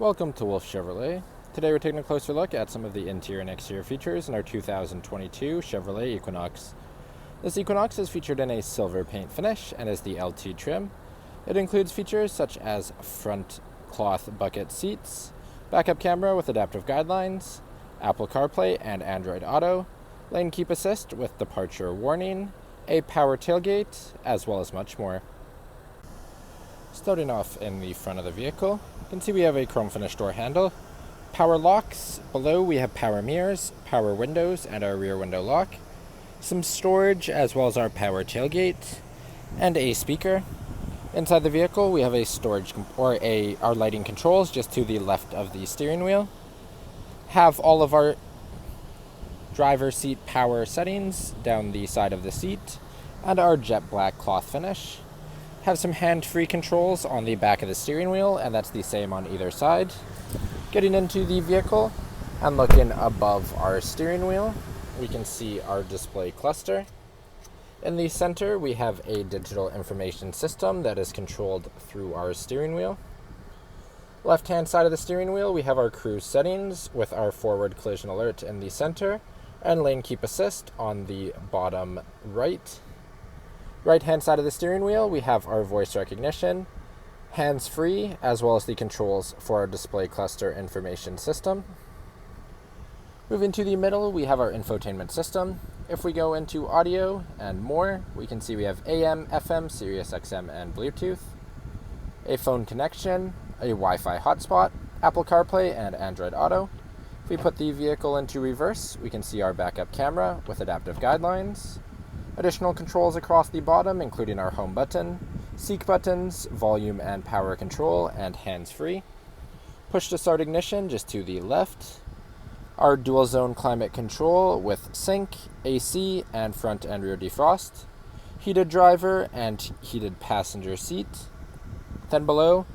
Welcome to Wolf Chevrolet. Today we're taking a closer look at some of the interior and exterior features in our 2022 Chevrolet Equinox. This Equinox is featured in a silver paint finish and is the LT trim. It includes features such as front cloth bucket seats, backup camera with adaptive guidelines, Apple Carplay and Android Auto, lane keep assist with departure warning, a power tailgate, as well as much more. Starting off in the front of the vehicle, you can see we have a chrome finish door handle, power locks. Below we have power mirrors, power windows, and our rear window lock, some storage as well as our power tailgate, and a speaker. Inside the vehicle we have a storage our lighting controls just to the left of the steering wheel. Have all of our driver's seat power settings down the side of the seat, and our jet black cloth finish. Have some hand-free controls on the back of the steering wheel, and that's the same on either side. Getting into the vehicle and looking above our steering wheel, we can see our display cluster. In the center, we have a digital information system that is controlled through our steering wheel. Left-hand side of the steering wheel, we have our cruise settings with our forward collision alert in the center and lane keep assist on the bottom right. Right-hand side of the steering wheel, we have our voice recognition, hands-free, as well as the controls for our display cluster information system. Moving to the middle, we have our infotainment system. If we go into audio and more, we can see we have AM, FM, Sirius XM, and Bluetooth, a phone connection, a Wi-Fi hotspot, Apple CarPlay, and Android Auto. If we put the vehicle into reverse, we can see our backup camera with adaptive guidelines. Additional controls across the bottom, including our home button, seek buttons, volume and power control, and hands-free. Push to start ignition just to the left. Our dual zone climate control with sync, AC, and front and rear defrost. Heated driver and heated passenger seat. Then below,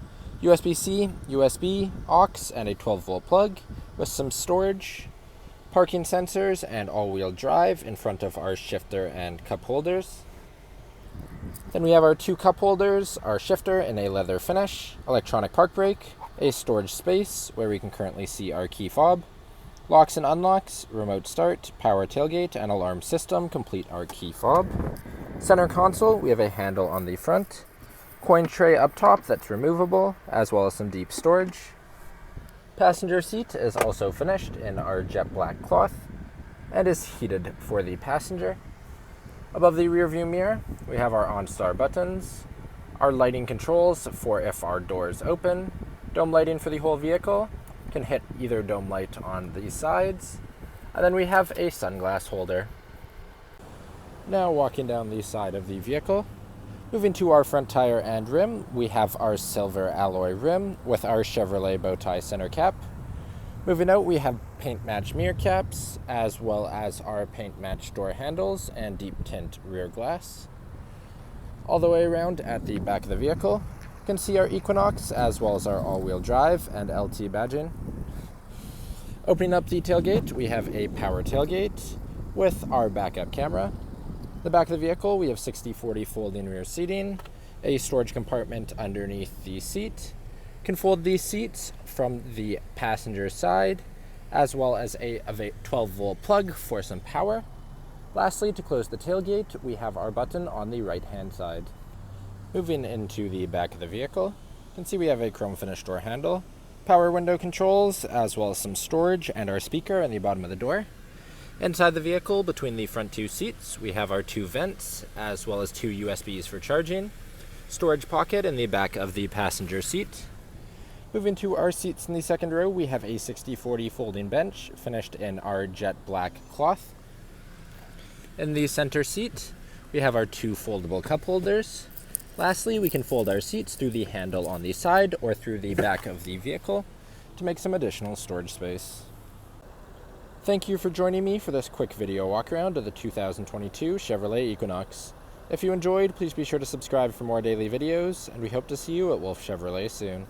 USB-C, USB, aux, and a 12-volt plug with some storage. Parking sensors and all-wheel drive in front of our shifter and cup holders. Then we have our two cup holders, our shifter in a leather finish, electronic park brake, a storage space where we can currently see our key fob, locks and unlocks, remote start, power tailgate, and alarm system complete our key fob. Center console, we have a handle on the front, coin tray up top that's removable, as well as some deep storage. Passenger seat is also finished in our jet black cloth and is heated for the passenger. Above the rear view mirror, we have our OnStar buttons, our lighting controls for if our doors open, dome lighting for the whole vehicle, can hit either dome light on the sides, and then we have a sunglass holder. Now walking down the side of the vehicle, moving to our front tire and rim, we have our silver alloy rim with our Chevrolet bow tie center cap. Moving out, we have paint match mirror caps, as well as our paint match door handles and deep tint rear glass. All the way around at the back of the vehicle, you can see our Equinox, as well as our all-wheel drive and LT badging. Opening up the tailgate, we have a power tailgate with our backup camera. The back of the vehicle, we have 60/40 folding rear seating, a storage compartment underneath the seat. Can fold these seats from the passenger side, as well as a 12-volt plug for some power. Lastly, to close the tailgate, we have our button on the right-hand side. Moving into the back of the vehicle, you can see we have a chrome finish door handle, power window controls, as well as some storage, and our speaker in the bottom of the door. Inside the vehicle, between the front two seats, we have our two vents, as well as two USBs for charging. Storage pocket in the back of the passenger seat. Moving to our seats in the second row, we have a 60/40 folding bench, finished in our jet black cloth. In the center seat, we have our two foldable cup holders. Lastly, we can fold our seats through the handle on the side or through the back of the vehicle to make some additional storage space. Thank you for joining me for this quick video walk around of the 2022 Chevrolet Equinox. If you enjoyed, please be sure to subscribe for more daily videos, and we hope to see you at Wolf Chevrolet soon.